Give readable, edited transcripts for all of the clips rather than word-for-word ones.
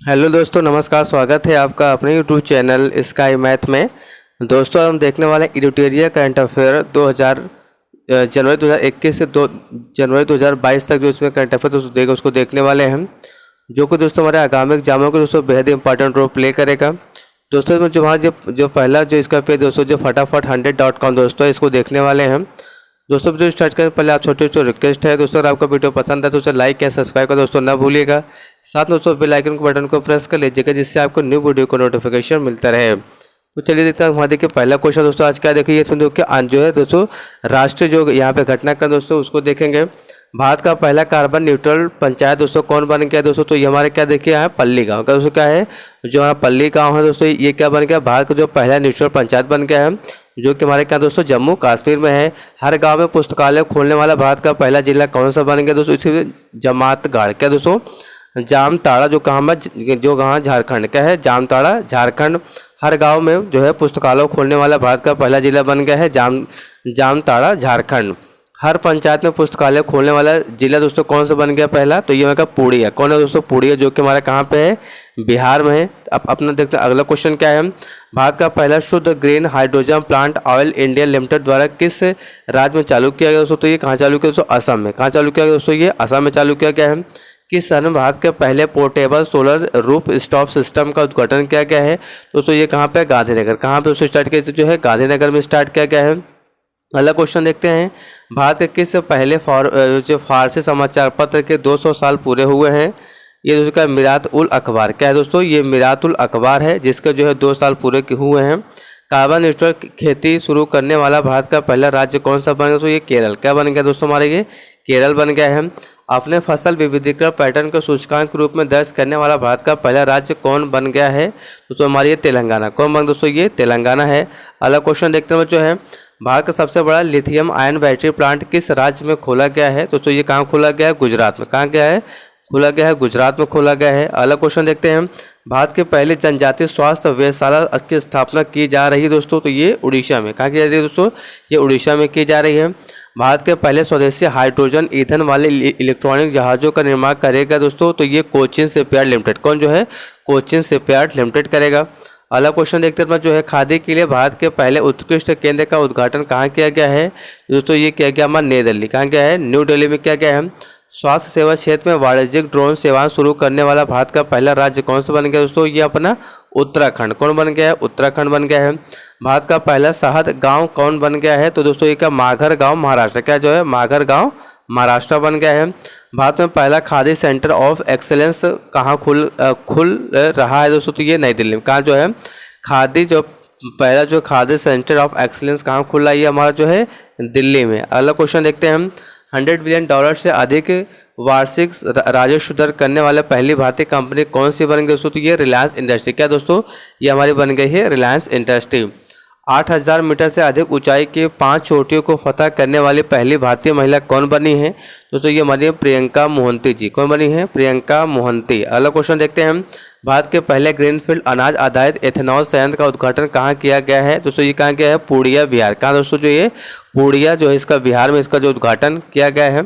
Hello दोस्तों, नमस्कार। स्वागत है आपका अपने यूट्यूब चैनल स्काई मैथ में। दोस्तों, हम देखने वाले हैं एडिटोरियल करंट अफेयर जनवरी 2021 से 2 जनवरी 2022 तक जो इसमें करंट अफेयर दोस्तों देगा उसको देखने वाले हैं, जो कि दोस्तों हमारे आगामी एग्जामों को दोस्तों बेहद इंपॉर्टेंट रोल प्ले करेगा। दोस्तों इसमें जो पहला जो इसका पेज दोस्तों जो फटाफट 100.com दोस्तों इसको देखने वाले हैं। दोस्तों वीडियो स्टार्ट करने पहले आप छोटे रिक्वेस्ट है दोस्तों, अगर आपका वीडियो पसंद है तो उसे लाइक या सब्सक्राइब कर दोस्तों ना भूलिएगा। साथ में दोस्तों बेल आइकन के बटन को प्रेस कर लीजिएगा, जिससे आपको न्यू वीडियो को नोटिफिकेशन मिलता रहे। तो चलिए देखते हैं हमारे देखिए पहला क्वेश्चन दोस्तों आज क्या देखिए, इसमें देखिए जो है दोस्तों राष्ट्रीय जो यहाँ पे घटनाक्रम दोस्तों उसको देखेंगे। भारत का पहला कार्बन न्यूट्रल पंचायत दोस्तों कौन बन गया दोस्तों, तो ये हमारे क्या देखिए यहाँ पल्ली गाँव का दोस्तों क्या है, जो हमारा पल्ली गाँव है दोस्तों ये क्या बन गया, भारत का जो पहला न्यूट्रल पंचायत बन गया है, जो कि हमारे क्या दोस्तों जम्मू कश्मीर में है। हर गांव में पुस्तकालय खोलने वाला भारत का पहला जिला कौन सा बन गया दोस्तों, इसी जमातगढ़ क्या दोस्तों जामताड़ा जो कहाँ झारखंड का है, जामताड़ा झारखंड। हर गांव में जो है पुस्तकालय खोलने वाला भारत का पहला जिला बन गया है जामताड़ा झारखंड। हर पंचायत में पुस्तकालय खोलने वाला जिला दोस्तों कौन सा बन गया पहला, तो ये हमारा पूर्णिया। कौन है दोस्तों, पूर्णिया, जो कि हमारा कहाँ पे है, बिहार में है। अब अपना देखते हैं अगला क्वेश्चन क्या है। भारत का पहला शुद्ध green hydrogen plant oil India limited द्वारा किस राज्य में चालू किया गया दोस्तों, तो ये कहाँ चालू किया दोस्तों, असम में। कहाँ चालू किया गया दोस्तों, ये असम में चालू किया गया है। किस सन में भारत के पहले portable solar roof stop system का उद्घाटन किया गया है दोस्तों, ये कहाँ पे, गांधीनगर। कहाँ पे उससे स्टार्ट किया जो है, गांधीनगर में स्टार्ट किया गया है। अगला क्वेश्चन देखते हैं, भारत के किस पहले फारसी समाचार पत्र के 200 साल पूरे हुए हैं, ये दोस्तों का मिरात उल अखबार क्या है दोस्तों, ये मिरात उल अखबार है, जिसके जो है 2 साल पूरे हुए हैं। कार्बन न्यूट्रल खेती शुरू करने वाला भारत का पहला राज्य कौन सा बन गया दोस्तों, ये केरल क्या बन गया दोस्तों, हमारे ये केरल बन गया है। अपने फसल विविधीकरण पैटर्न को सूचकांक के रूप में दर्ज करने वाला भारत का पहला राज्य कौन बन गया है दोस्तों, हमारे ये तेलंगाना। कौन बन दोस्तों, ये तेलंगाना है। अगला क्वेश्चन देखते हैं जो है, भारत का सबसे बड़ा लिथियम आयन बैटरी प्लांट किस राज्य में खोला गया है दोस्तों, ये कहाँ खोला गया है, गुजरात में। कहाँ गया है, खोला गया है, गुजरात में खोला गया है। अगला क्वेश्चन देखते हैं, भारत के पहले जनजातीय स्वास्थ्य वेधशाला की स्थापना की जा रही है दोस्तों, तो ये उड़ीसा में। कहाँ की जा रही है दोस्तों, ये उड़ीसा में की जा रही है। भारत के पहले स्वदेशी हाइड्रोजन ईंधन वाले इलेक्ट्रॉनिक जहाज़ों का निर्माण करेगा दोस्तों, तो ये कोचिन शिपयार्ड लिमिटेड। कौन जो है, कोचिन शिपयार्ड लिमिटेड करेगा। अगला क्वेश्चन देखते हैं जो है, खादी के लिए भारत के पहले उत्कृष्ट केंद्र का उद्घाटन कहाँ किया गया है दोस्तों, ये किया गया हमारा नई दिल्ली। कहाँ गया है, न्यू दिल्ली में किया गया है। स्वास्थ्य सेवा क्षेत्र में वाणिज्यिक ड्रोन सेवाएं शुरू करने वाला भारत का पहला राज्य कौन सा बन गया दोस्तों, ये अपना उत्तराखंड। कौन बन गया है, उत्तराखंड बन गया है। भारत का पहला शहद गांव कौन बन गया है, तो दोस्तों ये क्या, माघर गांव महाराष्ट्र। क्या जो है, माघर गांव महाराष्ट्र बन गया है। भारत में पहला खादी सेंटर ऑफ एक्सेलेंस कहाँ खुल रहा है दोस्तों, तो ये नई दिल्ली में। कहाँ जो है, खादी जो पहला जो खादी सेंटर ऑफ एक्सेलेंस कहाँ खुला, ये हमारा जो है दिल्ली में। अगला क्वेश्चन देखते हैं हम, $100 बिलियन से अधिक वार्षिक राजस्व दर करने वाले पहली भारतीय कंपनी कौन सी बन गई दोस्तों, तो ये रिलायंस इंडस्ट्री। क्या दोस्तों, ये हमारी बन गई है रिलायंस इंडस्ट्री। 8000 मीटर से अधिक ऊंचाई के 5 चोटियों को फतह करने वाली पहली भारतीय महिला कौन बनी है दोस्तों, ये बनी है प्रियंका मोहंती जी। कौन बनी है, प्रियंका मोहंती। अगला क्वेश्चन देखते हैं, भारत के पहले ग्रीनफील्ड अनाज आधारित एथेनॉल संयंत्र का उद्घाटन कहाँ किया गया है दोस्तों, ये कहाँ गया है, पूर्णिया बिहार। कहाँ दोस्तों, जो ये पूर्णिया जो है इसका बिहार में इसका जो उद्घाटन किया गया है।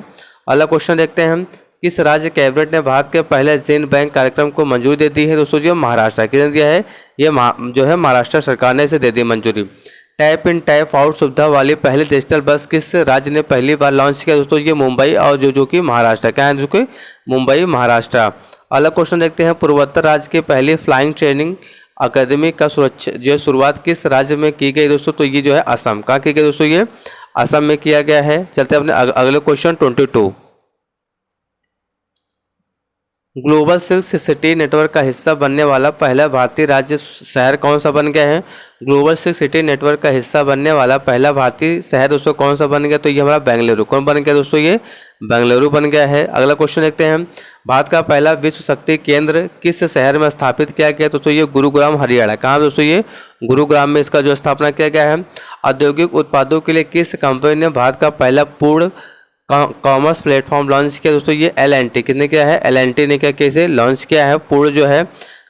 अगला क्वेश्चन देखते हैं, किस राज्य कैबिनेट ने भारत के पहले जीन बैंक कार्यक्रम को मंजूरी दे दी है दोस्तों, जो महाराष्ट्र। किसने दिया है, ये जो है महाराष्ट्र सरकार ने इसे दे दी मंजूरी। टैप इन टैप आउट सुविधा वाली पहली डिजिटल बस किस राज्य ने पहली बार लॉन्च किया दोस्तों, ये मुंबई और जो कि महाराष्ट्र। क्या है, जो कि मुंबई महाराष्ट्र। अगला क्वेश्चन देखते हैं, पूर्वोत्तर राज्य की पहली फ्लाइंग ट्रेनिंग अकादमी का शुरुआत किस राज्य में की गई दोस्तों, तो ये जो है असम। कहाँ की गई दोस्तों, ये असम में किया गया है। चलते हैं अपने अगले question 22। Global silk city network का हिस्सा बनने वाला पहला भारतीय राज्य शहर कौन सा बन गया है, ग्लोबल सिल्क सिटी नेटवर्क का हिस्सा बनने वाला पहला भारतीय शहर दोस्तों कौन सा बन गया, तो ये हमारा बेंगलुरु। कौन बन गया दोस्तों, ये बेंगलुरु बन गया है। अगला क्वेश्चन देखते हैं, भारत का पहला विश्व शक्ति केंद्र किस शहर में स्थापित किया गया दोस्तों, ये गुरुग्राम हरियाणा। कहाँ दोस्तों, ये गुरुग्राम में इसका जो स्थापना किया गया है। औद्योगिक उत्पादों के लिए किस कंपनी ने भारत का पहला पूर्ण कॉमर्स प्लेटफॉर्म लॉन्च किया दोस्तों, ये L&T। किसने किया है, L&T ने क्या कैसे लॉन्च किया है, पूर्ण जो है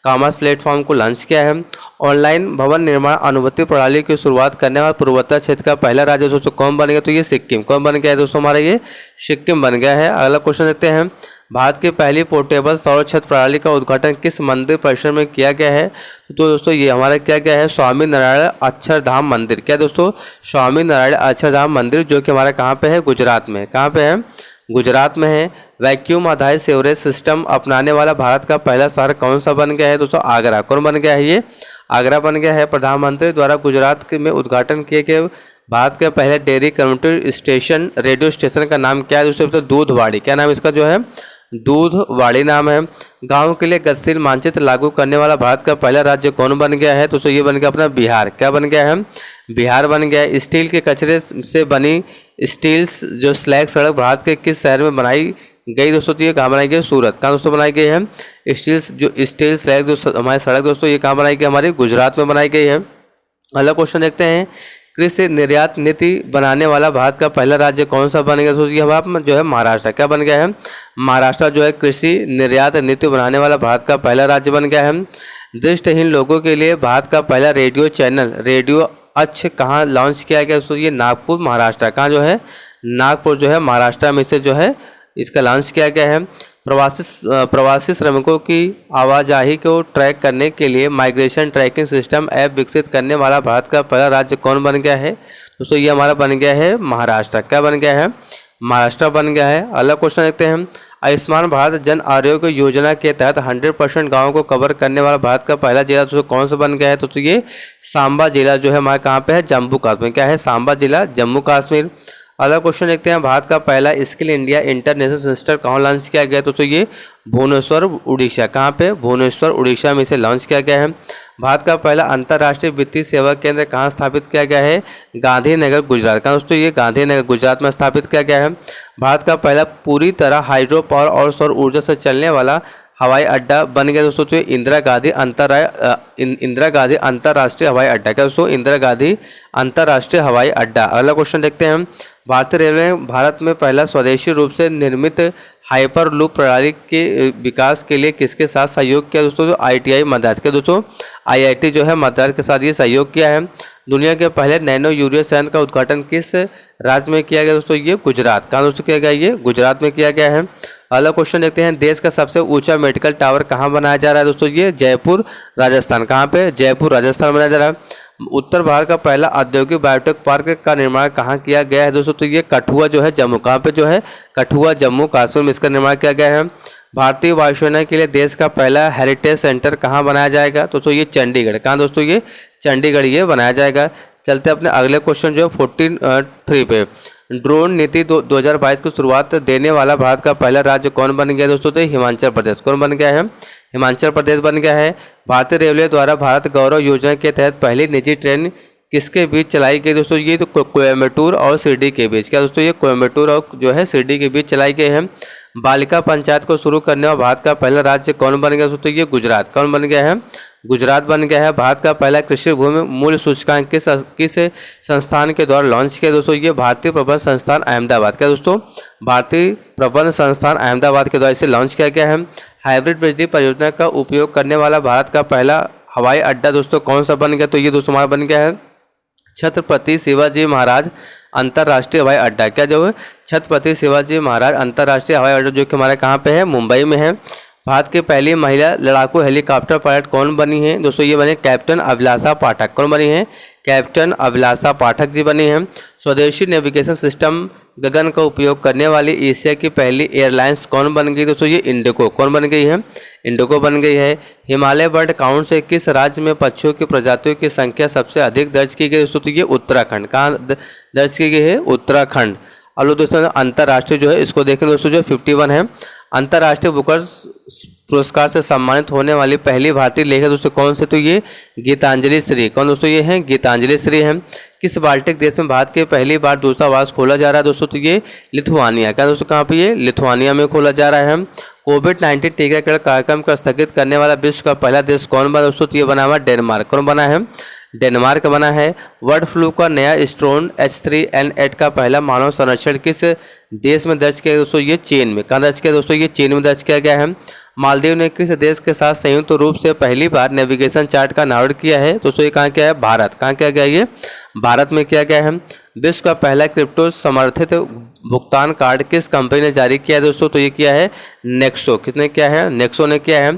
कॉमर्स प्लेटफॉर्म को लॉन्च किया है। ऑनलाइन भवन निर्माण अनुमति प्रणाली की शुरुआत करने वाला पूर्वोत्तर क्षेत्र का पहला राज्य दोस्तों कौन बन गया, तो ये सिक्किम। कौन बन गया है दोस्तों, हमारा ये सिक्किम बन गया है। अगला क्वेश्चन देखते हैं, भारत की पहली पोर्टेबल सौर छत प्रणाली का उद्घाटन किस मंदिर परिसर में किया गया है? तो दोस्तों ये हमारा क्या गया है, स्वामी नारायण अक्षरधाम मंदिर। क्या दोस्तों, स्वामी नारायण अक्षरधाम मंदिर, जो कि हमारा कहाँ पे है, गुजरात में। कहाँ पे है, गुजरात में है। वैक्यूम आधारित सीवरेज सिस्टम अपनाने वाला भारत का पहला शहर कौन सा बन गया है? दोस्तों आगरा। कौन बन गया है ये? आगरा बन गया है। प्रधानमंत्री द्वारा गुजरात में उद्घाटन किए गए भारत के पहले dairy community station radio station का नाम क्या है? दोस्तों दूधवाड़ी। क्या नाम इसका जो है, दूधवाड़ी नाम है। गाँव के लिए गतिशील मानचित्र लागू करने वाला भारत का पहला राज्य कौन बन गया है? दोस्तों ये बन गया अपना बिहार। क्या बन गया है, बिहार बन गया है। स्टील के कचरे से बनी स्टील्स जो स्लैग सड़क भारत के किस शहर में बनाई गई? दोस्तों तो ये कहाँ बनाई गई? सूरत। कहाँ दोस्तों बनाई गई है? स्टील स्लैग जो हमारी सड़क दोस्तों ये कहाँ बनाई गई? हमारी गुजरात में बनाई गई है। अगला क्वेश्चन देखते हैं, कृषि निर्यात नीति बनाने वाला भारत का पहला राज्य कौन सा बन गया? सोचिए हमारा जो है महाराष्ट्र। क्या बन गया है? महाराष्ट्र जो है कृषि निर्यात नीति बनाने वाला भारत का पहला राज्य बन गया है। दृष्टिहीन लोगों के लिए भारत का पहला रेडियो चैनल रेडियो अच्छ कहाँ लॉन्च किया गया? सोचिए नागपुर महाराष्ट्र। कहाँ जो है, नागपुर जो है महाराष्ट्र में से जो है इसका लॉन्च किया गया है। प्रवासी श्रमिकों की आवाजाही को ट्रैक करने के लिए माइग्रेशन ट्रैकिंग सिस्टम ऐप विकसित करने वाला भारत का पहला राज्य कौन बन गया है? दोस्तों ये हमारा बन गया है महाराष्ट्र। क्या बन गया है? महाराष्ट्र बन गया है। अगला क्वेश्चन देखते हैं, आयुष्मान भारत जन आरोग्य योजना के तहत 100% गाँव को कवर करने वाला भारत का पहला जिला दोस्तों कौन सा बन गया है? तो ये सांबा जिला जो है हमारे कहाँ पे है, जम्मू कश्मीर। क्या है? सांबा जिला, जम्मू कश्मीर। अगला क्वेश्चन देखते हैं, भारत का पहला स्किल इंडिया इंटरनेशनल सेंटर कहाँ लॉन्च किया गया? तो ये भुवनेश्वर उड़ीसा। कहाँ पे? भुवनेश्वर उड़ीसा में इसे लॉन्च किया गया है। भारत का पहला अंतर्राष्ट्रीय वित्तीय सेवा केंद्र कहाँ स्थापित किया गया है? गांधीनगर गुजरात। कहाँ दोस्तों? ये गांधीनगर गुजरात में स्थापित किया गया है। भारत का पहला पूरी तरह हाइड्रो पावर और सौर ऊर्जा से चलने वाला हवाई अड्डा बन गया दोस्तों तो इंदिरा गांधी अंतर्राष्ट्रीय हवाई अड्डा। क्या दोस्तों? इंदिरा गांधी अंतर्राष्ट्रीय हवाई अड्डा। अगला क्वेश्चन देखते हैं, भारतीय रेलवे ने भारत में पहला स्वदेशी रूप से निर्मित हाइपर लूप प्रणाली के विकास के लिए किसके साथ सहयोग किया? दोस्तों तो IIT मद्रास के दोस्तों IIT जो है मद्रास के साथ ये सहयोग किया है। दुनिया के पहले नैनो यूरिया संयंत्र का उद्घाटन किस राज्य में किया गया? दोस्तों ये गुजरात। कहाँ दोस्तों किया गया? ये गुजरात में किया गया है। अगला क्वेश्चन देखते हैं, देश का सबसे ऊंचा मेडिकल टावर कहाँ बनाया जा रहा है? दोस्तों ये जयपुर राजस्थान। कहाँ पे? जयपुर राजस्थान बनाया जा रहा है। उत्तर भारत का पहला औद्योगिक बायोटेक पार्क का निर्माण कहाँ किया गया है? दोस्तों तो ये कठुआ जो है जम्मू। कहाँ पे जो है? कठुआ जम्मू कश्मीर में इसका निर्माण किया गया है। भारतीय वायुसेना के लिए देश का पहला हेरिटेज सेंटर कहाँ बनाया जाएगा? तो ये चंडीगढ़। कहाँ दोस्तों? ये चंडीगढ़ ये बनाया जाएगा। चलते अपने अगले क्वेश्चन जो है 43 पे, ड्रोन नीति 2022 को शुरुआत देने वाला भारत का पहला राज्य कौन बन गया? दोस्तों तो हिमाचल प्रदेश। कौन बन गया है? हिमाचल प्रदेश बन गया है। भारतीय रेलवे द्वारा भारत गौरव योजना के तहत पहली निजी ट्रेन किसके बीच चलाई गई? दोस्तों ये तो कोयम्बटूर और शिरडी के बीच। क्या दोस्तों? ये कोयम्बटूर और जो है शिरडी के बीच चलाई गई है। बालिका पंचायत को शुरू करने वाला भारत का पहला राज्य कौन बन गया? दोस्तों ये गुजरात। कौन बन गया है? गुजरात बन गया है। भारत का पहला कृषि भूमि मूल्य सूचकांक किस संस्थान के द्वारा लॉन्च किया? दोस्तों ये भारतीय प्रबंध संस्थान अहमदाबाद। क्या दोस्तों? भारतीय प्रबंध संस्थान अहमदाबाद के द्वारा इसे लॉन्च किया गया है। हाइब्रिड बिजली परियोजना का उपयोग करने वाला भारत का पहला हवाई अड्डा दोस्तों कौन सा बन गया? तो ये दोस्तों हमारा बन गया है छत्रपति शिवाजी महाराज अंतर्राष्ट्रीय हवाई अड्डा। क्या जो है? छत्रपति शिवाजी महाराज अंतर्राष्ट्रीय हवाई अड्डा, जो कि हमारे कहाँ पे है? मुंबई में है। भारत की पहली महिला लड़ाकू हेलीकॉप्टर पायलट कौन बनी है? दोस्तों ये बने कैप्टन अभिलाषा पाठक। कौन बनी है? कैप्टन अभिलाषा पाठक जी बनी है। स्वदेशी नेविगेशन सिस्टम गगन का उपयोग करने वाली एशिया की पहली एयरलाइंस कौन बन गई? दोस्तों ये इंडिगो। कौन बन गई है? इंडिगो बन गई है। हिमालय बर्ड काउंट से किस राज्य में पक्षियों की प्रजातियों की संख्या सबसे अधिक दर्ज की गई? दोस्तों तो ये उत्तराखंड। कहाँ दर्ज की गई है? उत्तराखंड। और दोस्तों अंतर्राष्ट्रीय जो है इसको देखें दोस्तों जो 51 है। अंतर्राष्ट्रीय बुकर पुरस्कार से सम्मानित होने वाली पहली भारतीय लेखक दोस्तों कौन से? तो ये गीतांजलि श्री। कौन दोस्तों? ये हैं गीतांजलि श्री हैं। किस बाल्टिक देश में भारत के पहली बार दूतावास खोला जा रहा है? दोस्तों तो ये लिथुआनिया। क्या दोस्तों? कहाँ पे? ये लिथुआनिया में खोला जा रहा है। कोविड-19 टीकाकरण कार्यक्रम को स्थगित करने वाला विश्व का पहला देश कौन बना? दोस्तों तो ये बना हुआ डेनमार्क। कौन बना है? डेनमार्क बना है। बर्ड फ्लू का नया स्ट्रेन H3N8 का पहला मानव संरक्षण किस देश में दर्ज किया? दोस्तों ये चीन में। कहाँ दर्ज किया? दोस्तों ये चीन में दर्ज किया गया है। मालदीव ने किस देश के साथ संयुक्त रूप से पहली बार नेविगेशन चार्ट का अनावरण किया है? दोस्तों ये कहाँ किया है? भारत। कहाँ किया गया? ये भारत में किया गया है। विश्व का पहला क्रिप्टो समर्थित भुगतान कार्ड किस कंपनी ने जारी किया है दोस्तों? तो ये किया है नेक्सो। किसने किया है? नेक्सो ने किया है।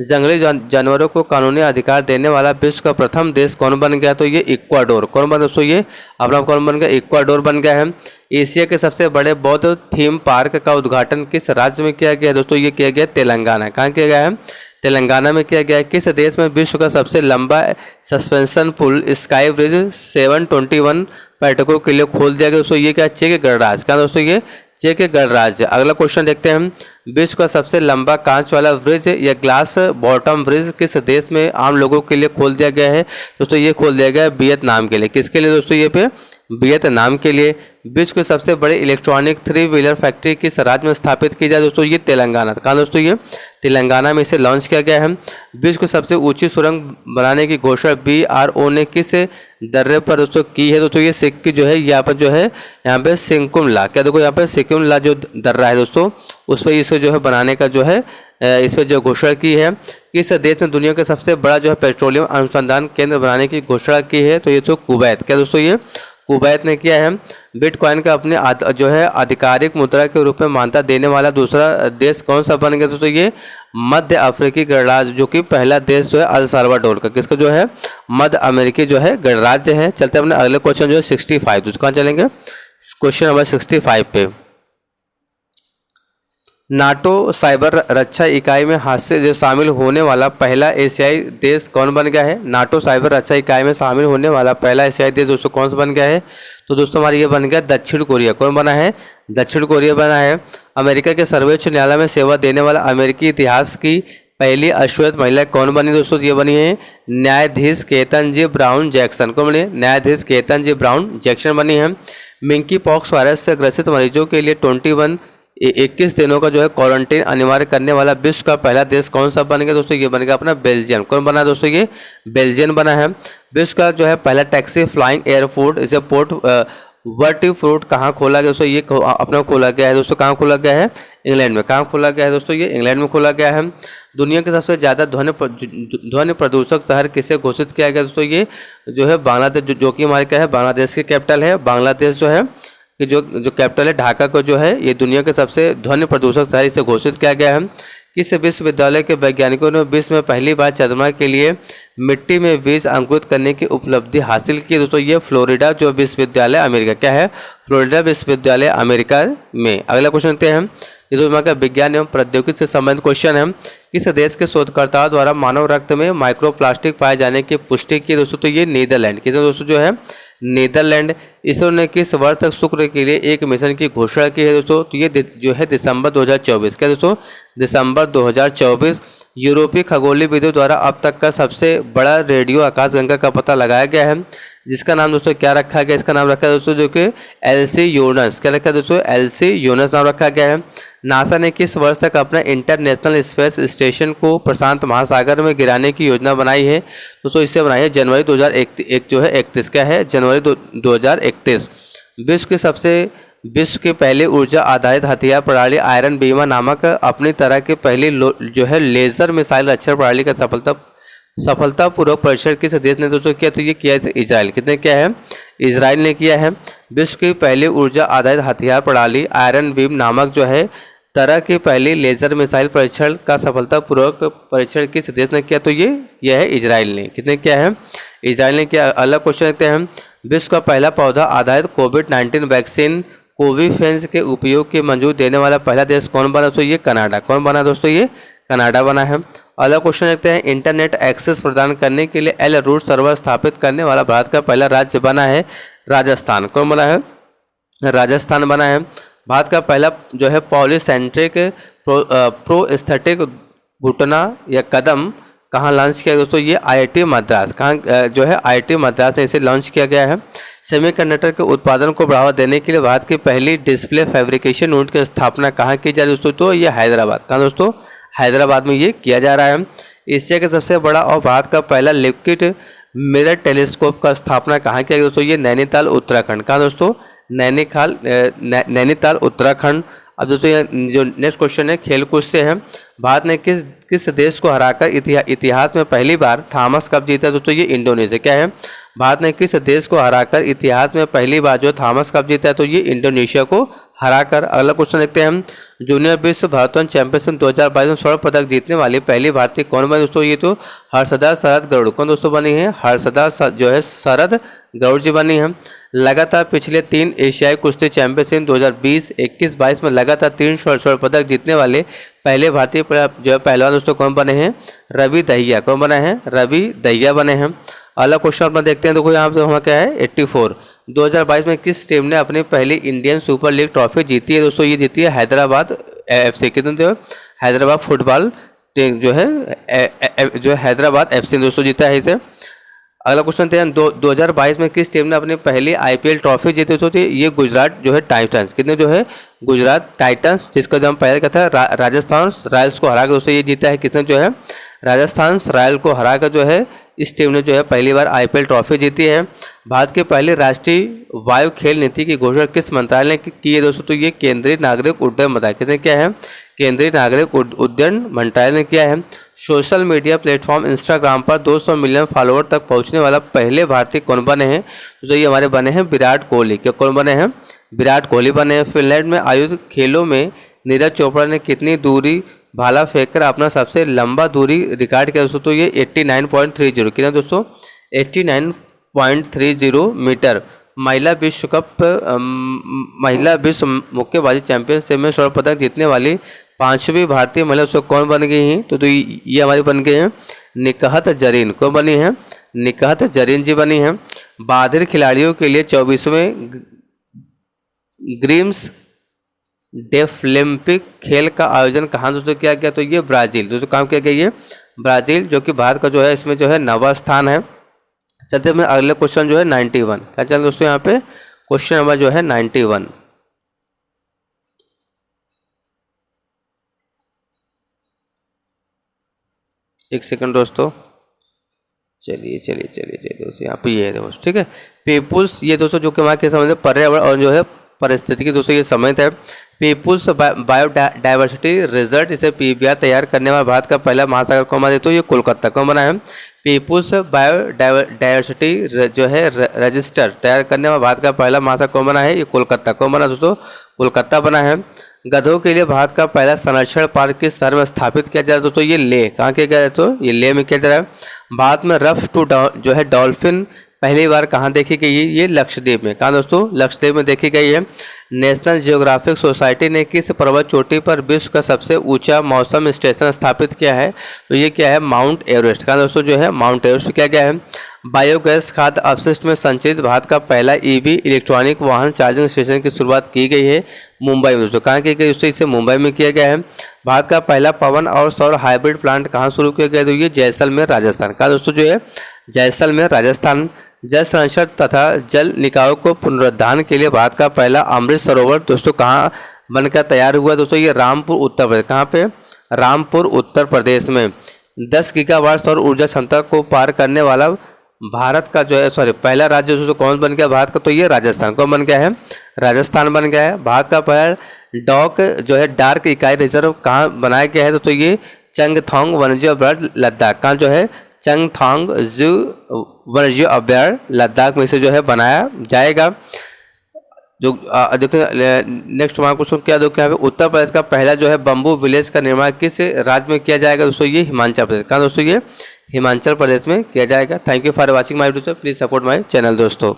जंगली जानवरों को कानूनी अधिकार देने वाला विश्व का प्रथम देश कौन बन गया? तो ये इक्वाडोर। कौन बन दोस्तों? ये अपना कौन बन गया? इक्वाडोर बन गया है। एशिया के सबसे बड़े बौद्ध थीम पार्क का उद्घाटन किस राज्य में किया गया दोस्तों? ये किया गया तेलंगाना। कहाँ किया गया है? तेलंगाना में किया गया है। किस देश में विश्व का सबसे लंबा सस्पेंशन पुल स्काई ब्रिज 721 पर्यटकों के लिए खोल दिया गया दोस्तों? ये क्या? चेक गणराज्य। क्या दोस्तों? ये चेक गणराज्य। अगला क्वेश्चन देखते हैं हम। विश्व का सबसे लंबा कांच वाला ब्रिज या ग्लास बॉटम ब्रिज किस देश में आम लोगों के लिए खोल दिया गया है दोस्तों? ये खोल दिया गया है वियतनाम के लिए। किसके लिए दोस्तों? ये पे वियतनाम के लिए। विश्व के सबसे बड़े इलेक्ट्रॉनिक 3 व्हीलर फैक्ट्री किस राज्य में स्थापित की जाए दोस्तों? ये तेलंगाना। कहाँ दोस्तों? ये तेलंगाना में इसे लॉन्च किया गया है। विश्व की सबसे ऊंची सुरंग बनाने की घोषणा BRO ने किस दर्रे पर दोस्तों की है दोस्तों? ये सिक्की जो है यहाँ पर जो है यहाँ पे सिंकुमला। क्या देखो यहाँ पे सिंकुमला जो दर्रा है दोस्तों, उस पर इसे जो है बनाने का जो है इस पर जो घोषणा की है। किस देश ने दुनिया का सबसे बड़ा जो है पेट्रोलियम अनुसंधान केंद्र बनाने की घोषणा की है? तो ये तो कुवैत। क्या दोस्तों? ये कुवैत ने किया है। बिटकॉइन का अपने जो है आधिकारिक मुद्रा के रूप में मान्यता देने वाला दूसरा देश कौन सा बन गया दोस्तों? ये मध्य अफ्रीकी गणराज्य, जो कि पहला देश जो है अल साल्वाडोर का। किसका जो है? मध्य अमेरिकी जो है गणराज्य है। चलते हैं अपने अगले क्वेश्चन जो है 65। तो कहाँ चलेंगे? क्वेश्चन नंबर 65 पे। नाटो साइबर रक्षा इकाई में हाथ से जो शामिल होने वाला पहला एशियाई देश कौन बन गया है? नाटो साइबर रक्षा इकाई में शामिल होने वाला पहला एशियाई देश दोस्तों कौन सा बन गया है? तो दोस्तों हमारा ये बन गया दक्षिण कोरिया। कौन बना है? दक्षिण कोरिया बना है। अमेरिका के सर्वोच्च न्यायालय में सेवा देने वाला अमेरिकी इतिहास की पहली अश्वेत महिला कौन बनी दोस्तों? ये बनी है न्यायाधीश केतन ब्राउन जैक्सन। कौन बनी? न्यायाधीश केतन ब्राउन जैक्सन बनी है। मिंकी पॉक्स वायरस से ग्रसित मरीजों के लिए 21 दिनों का जो है क्वारंटीन अनिवार्य करने वाला विश्व का पहला देश कौन सा बन गया दोस्तों? ये बन गया अपना बेल्जियम। कौन बना दोस्तों? ये बेल्जियम बना है। विश्व का जो है पहला टैक्सी फ्लाइंग एयरपोर्ट इसे पोर्ट वर्टी फ्रूट कहाँ खोला गया दोस्तों? ये अपना खोला गया है दोस्तों। कहाँ खोला गया है? इंग्लैंड में। कहाँ खोला गया है दोस्तों? ये इंग्लैंड में खोला गया है। दुनिया के सबसे ज़्यादा ध्वनि प्रदूषक शहर किसे घोषित किया गया दोस्तों? ये जो है बांग्लादेश, जो कि हमारे क्या है? बांग्लादेश की कैपिटल है। बांग्लादेश जो है कि जो कैपिटल है ढाका को जो है ये दुनिया के सबसे ध्वनि प्रदूषक शहर इसे घोषित किया गया है। किस विश्वविद्यालय के वैज्ञानिकों ने विश्व में पहली बार चंद्रमा के लिए मिट्टी में बीज अंकुरित करने की उपलब्धि हासिल की दोस्तों? ये फ्लोरिडा जो विश्वविद्यालय अमेरिका। क्या है? फ्लोरिडा विश्वविद्यालय अमेरिका में। अगला क्वेश्चन देखते हैं। ये दोस्तों का विज्ञान एवं प्रौद्योगिकी से संबंधित क्वेश्चन है। किस देश के शोधकर्ताओं द्वारा मानव रक्त में माइक्रोप्लास्टिक पाए जाने की पुष्टि की दोस्तों? तो ये नीदरलैंड। किस दोस्तों जो है? नीदरलैंड। इसरो ने किस वर्ष तक शुक्र के लिए एक मिशन की घोषणा की है दोस्तों? तो ये जो है दिसंबर 2024। क्या दोस्तों? दिसंबर 2024। यूरोपीय खगोलीय विदों द्वारा अब तक का सबसे बड़ा रेडियो आकाशगंगा का पता लगाया गया है, जिसका नाम दोस्तों क्या रखा गया? इसका नाम रखा है दोस्तों जो कि एलसी यूनस। क्या रखा है दोस्तों? एलसी यूनस नाम रखा गया है। नासा ने किस वर्ष तक अपना इंटरनेशनल स्पेस स्टेशन को प्रशांत महासागर में गिराने की योजना बनाई है दोस्तों? इससे बनाई है जनवरी 2031 जो है 31। क्या है? जनवरी 2031। विश्व के पहले ऊर्जा आधारित हथियार प्रणाली आयरन बीमा नामक अपनी तरह की पहली जो है लेजर मिसाइल रक्षा प्रणाली का सफलतापूर्वक परीक्षण किस देश ने दोस्तों किया? तो ये किया है इजराइल। कितने क्या है? इजराइल ने किया है। विश्व की पहली ऊर्जा आधारित हथियार प्रणाली आयरन बीम नामक जो है तरह की पहली लेजर मिसाइल परीक्षण का सफलतापूर्वक परीक्षण किस देश ने किया? तो यह है इजराइल ने। कितने क्या है? इजराइल ने किया। अलग क्वेश्चन देखते हैं। विश्व का पहला पौधा आधारित कोविड-19 वैक्सीन कोविफेंस के उपयोग की मंजूरी देने वाला पहला देश कौन बना दोस्तों? ये कनाडा। कौन बना दोस्तों? ये कनाडा बना है। अगला क्वेश्चन देखते हैं। इंटरनेट एक्सेस प्रदान करने के लिए एल रूट सर्वर स्थापित करने वाला भारत का पहला राज्य बना है राजस्थान। कौन बना है? राजस्थान बना है। भारत का पहला जो है पॉलीसेंट्रिक प्रोस्थेटिक घुटना या कदम कहाँ लॉन्च किया दोस्तों? ये IIT मद्रास। कहाँ जो है IIT मद्रास ने इसे लॉन्च किया गया है। सेमीकंडक्टर के उत्पादन को बढ़ावा देने के लिए भारत की पहली डिस्प्ले फैब्रिकेशन यूनिट की स्थापना कहाँ की जा रही है दोस्तों? तो ये हैदराबाद। कहाँ दोस्तों? हैदराबाद में ये किया जा रहा है। एशिया का सबसे बड़ा और भारत का पहला लिक्विड मिरर टेलीस्कोप का स्थापना कहाँ किया गया दोस्तों? ये नैनीताल उत्तराखंड। कहाँ दोस्तों? नैनीताल उत्तराखंड। अब दोस्तों जो नेक्स्ट क्वेश्चन है खेलकूद से है। भारत ने किस देश को हराकर इतिहास में पहली बार थॉमस कप जीता दोस्तों? ये इंडोनेशिया। क्या है? भारत ने किस देश को हराकर इतिहास में पहली बार जो थॉमस कप जीता है? तो ये इंडोनेशिया को हराकर। अगला क्वेश्चन देखते हैं हम, जूनियर विश्व भारतन चैंपियनशिप 2022 में स्वर्ण पदक जीतने वाली पहली भारतीय कौन बनी दोस्तों? ये तो हर्षदा शरद गरुड़। कौन दोस्तों बनी है? हर्षदा जो है शरद गरुड़ जी बनी है। लगातार पिछले 3 एशियाई कुश्ती चैंपियनशिप 2020, 21, 22 में लगातार 3 स्वर्ण पदक जीतने वाले पहले भारतीय जो है पहलवान दोस्तों कौन बने हैं? रवि दहिया। कौन बना है? रवि दहिया बने हैं। अगला क्वेश्चन अपना देखते हैं। देखो यहाँ पे हमारा क्या है 84। 2022 में किस टीम ने अपनी पहली इंडियन सुपर लीग ट्रॉफी जीती है दोस्तों? ये जीती है हैदराबाद FC। कितने जो हैदराबाद फुटबॉल टीम जो है हैदराबाद FC दोस्तों जीता है इसे। अगला क्वेश्चन थे 2022 में किस टीम ने अपनी पहली IPL ट्रॉफी जीती दोस्तों? ये गुजरात जो है टाइटंस। कितने जो है? गुजरात टाइटंस, जिसका जो हम पहले कहता है राजस्थान रॉयल्स को हराकर दोस्तों ये जीता है। किसने जो है? राजस्थान रॉयल को हराकर जो है इस टीम ने जो है पहली बार IPL ट्रॉफी जीती है। भारत की पहली राष्ट्रीय वायु खेल नीति की घोषणा किस मंत्रालय ने की है दोस्तों? तो ये केंद्रीय नागरिक उड्डयन मंत्रालय। किसने क्या है? केंद्रीय नागरिक उड्डयन मंत्रालय ने किया है। सोशल मीडिया प्लेटफॉर्म इंस्टाग्राम पर 200 मिलियन फॉलोअर तक पहुंचने वाला पहले भारतीय कौन बने हैं? तो ये हमारे बने हैं विराट कोहली। क्या कौन बने हैं? विराट कोहली बने हैं। फिनलैंड में आयोजित खेलों में नीरज चोपड़ा ने कितनी दूरी भाला फेंककर अपना सबसे लंबा दूरी रिकॉर्ड किया दोस्तों? तो ये 89.30। कितना दोस्तों? 89.30 मीटर। महिला विश्व मुक्केबाजी चैंपियनशिप में स्वर्ण पदक जीतने वाली 5वीं भारतीय महिला दोस्तों कौन बन गई हैं? तो ये हमारी बन गए हैं निकहत जरीन। कौन बनी है? निकहत जरीन जी बनी है। बहादुर खिलाड़ियों के लिए 24वें ग्रीम्स डेफलिम्पिक खेल का आयोजन कहाँ दोस्तों किया गया? तो ये ब्राज़ील दोस्तों काम किया गया ये ब्राज़ील, जो कि भारत का जो है इसमें जो है 9वां स्थान है। चलते हैं अगले क्वेश्चन जो है 91। क्या चल दोस्तों यहाँ पे क्वेश्चन नंबर जो है 91। एक सेकंड दोस्तों, चलिए दोस्तों यहाँ पे ये है दोस्तों, ठीक है। पीपुल्स, ये दोस्तों जो कि हमारे के समझ पर्यावरण और जो है परिस्थिति की दोस्तों ये समिति है। पीपुल्स बायोडाइवर्सिटी रिजल्ट, इसे PBR तैयार करने वाला भारत का पहला महासागर कौन बना है? तो ये कोलकाता। कौन बना है? पीपुल्स बायोडाइवर्सिटी जो है रजिस्टर तैयार करने वाला भारत का पहला महासागर कौन बना है? ये कोलकाता। कौन बना दोस्तों? कोलकाता बना है। गधों के लिए भारत का पहला संरक्षण पार्क किस शहर में स्थापित किया जा रहा है दोस्तों? ये लेह। कहाँ किया गया है? तो ये लेह में किया जा रहा है। भारत में रफ टू जो है डॉल्फिन पहली बार कहाँ देखी गई है? ये लक्षद्वीप में। कहाँ दोस्तों? लक्षद्वीप में देखी गई है। नेशनल जियोग्राफिक सोसाइटी ने किस पर्वत चोटी पर विश्व का सबसे ऊंचा मौसम स्टेशन स्थापित किया है? तो ये क्या है? Mount Everest. कहाँ दोस्तों जो है माउंट एवरेस्ट किया गया है। बायोगैस खाद्य अपशिष्ट में संचित भारत का पहला EV इलेक्ट्रॉनिक वाहन चार्जिंग स्टेशन की शुरुआत की गई है मुंबई में दोस्तों। कहाँ की गई? दोस्तों इसे मुंबई में किया गया है। भारत का पहला पवन और सौर हाइब्रिड प्लांट कहाँ शुरू किया गया? तो ये जैसलमेर राजस्थान। कहाँ दोस्तों जो है? जैसलमेर राजस्थान। जल संरक्षण तथा जल निकायों को पुनरुद्धार के लिए भारत का पहला अमृत सरोवर दोस्तों कहाँ बनकर तैयार हुआ दोस्तों? ये रामपुर उत्तर प्रदेश। कहाँ पे? रामपुर उत्तर प्रदेश में। 10 गीगावाट सौर ऊर्जा क्षमता को पार करने वाला भारत का जो है पहला राज्य दोस्तों कौन बन गया भारत का? तो ये राजस्थान। कौन बन गया है? राजस्थान बन गया है। भारत का पहला डॉक जो है डार्क इकाई रिजर्व कहाँ बनाया गया है? तो ये चंगथोंग वन्यजीव अभयारण्य लद्दाख। कहाँ जो है? चंगथोंग वन्यजीव अभयारण्य लद्दाख में से जो है बनाया जाएगा। जो देखिए नेक्स्ट हमारा क्वेश्चन क्या दो, क्या है? उत्तर प्रदेश का पहला जो है बम्बू विलेज का निर्माण किस राज्य में किया जाएगा दोस्तों? ये हिमाचल प्रदेश। कहाँ दोस्तों? ये हिमाचल प्रदेश में किया जाएगा। Thank you for watching my video. Please support my channel दोस्तों।